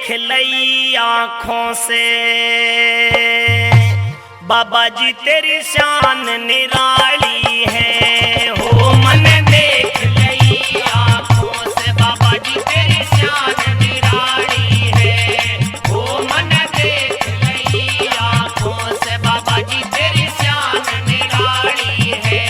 देख लई आँखों से बाबा जी तेरी शान निराली है। हो मन देख लई आँखों से बाबा जी तेरी शान निराली है। हो मन देख लई आँखों से बाबा जी तेरी शान निराली है।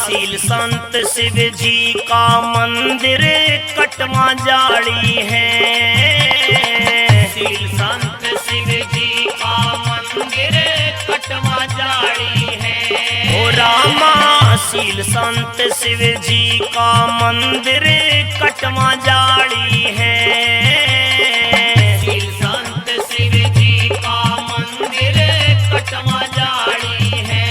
शील संत शिव जी का मंदिर कटवा जाड़ी है। शील संत शिव जी का मंदिर कटवा जाड़ी है। ओ रामा शील संत शिव जी का मंदिर कटवा जाड़ी है। शील संत शिव जी का मंदिर कटवा जाड़ी है।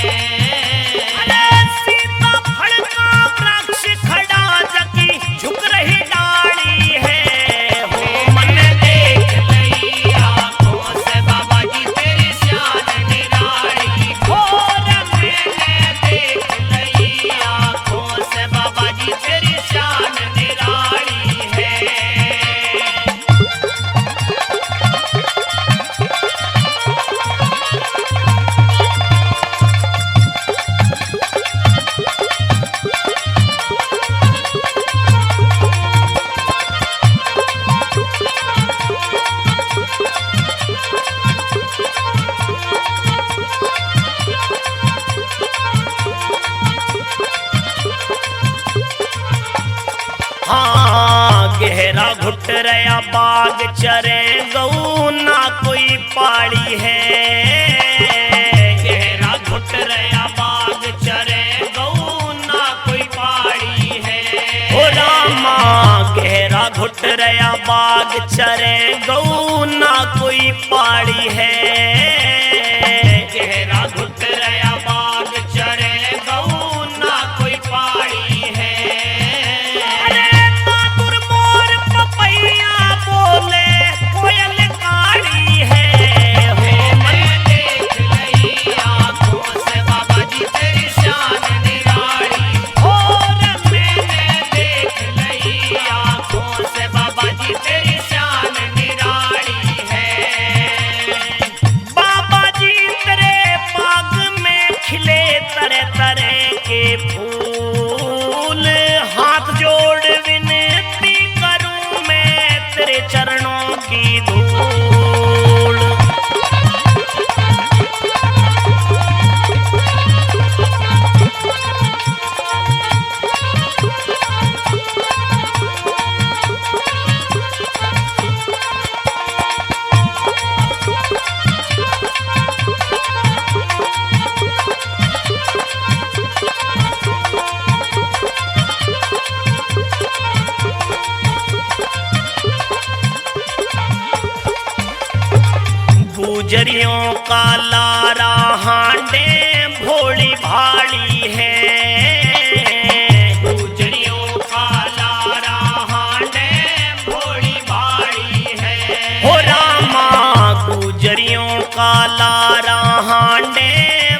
गहरा घुट रया बाग चरे गऊ ना कोई पाड़ी है। गहरा घुट रया बाग चरे गऊ ना कोई पाड़ी है। ओ रामा गहरा घुट रया बाग चरे गऊ ना कोई पाड़ी है। गहरा घुट रया बाग चरे गऊ ना कोई पाड़ी है। फूल हाथ जोड़ विनती करूं मैं तेरे चरणों की धूल। गुजरियों का लारा हांडे भोली भाड़ी है। गुजरियों का लारा हांडे भोली भाड़ी है। हो रामा गुजरियों का लारा हांडे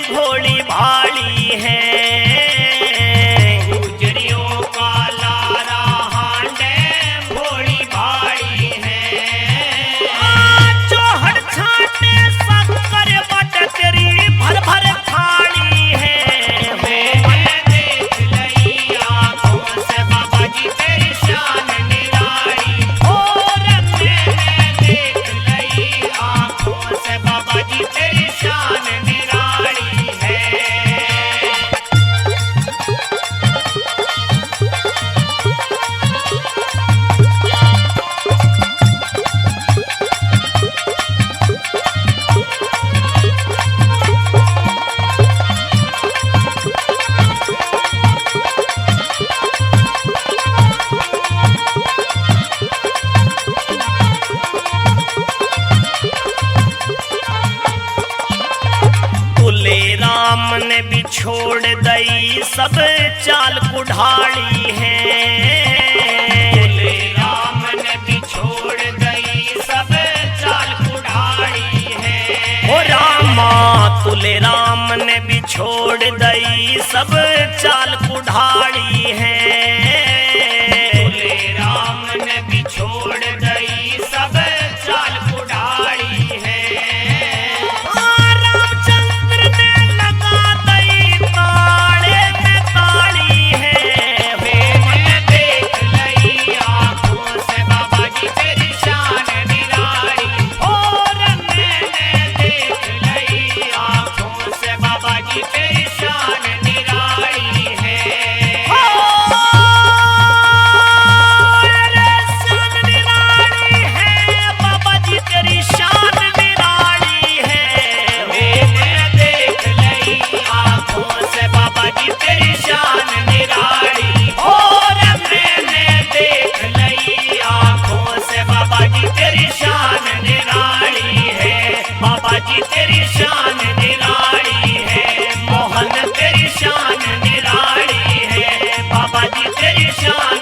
भोली भाड़ी है। गुजरियों का लारा हांडे भोली भाड़ी है। भर भर थाली है। देख लई आँखों से बाबा जी तेरी शान निराली। और मैंने देख लई आँखों से बाबा जी तेरी शान निराली है। ने भी छोड़ दई सब चाल कुढ़ाड़ी है। राम ने भी छोड़ दई सब चाल कुढ़ाड़ी है। ओ रामा तुले राम ने भी छोड़ दई सब चाल कुढ़ाड़ी है। तुले राम ने भी छोड़ दई सब चाल कुढ़ाड़ी है। रामचंद्र ने लगा दई ताड़े में ताड़ी है। मैंने देख लई आंखों से बाबा जी तेरी शान निराली। और मैंने देख लई आंखों से बाबा जी तेरी शान निराली है। तेरी शान निराली है। मैंने देख लई आंखों से बाबा जी तेरी शान निराली। और मैंने देख लई आंखों से बाबा जी तेरी शान निराली है। बाबा जी तेरी शान निराली है। मोहन तेरी शान निराली है। बाबा जी तेरी शान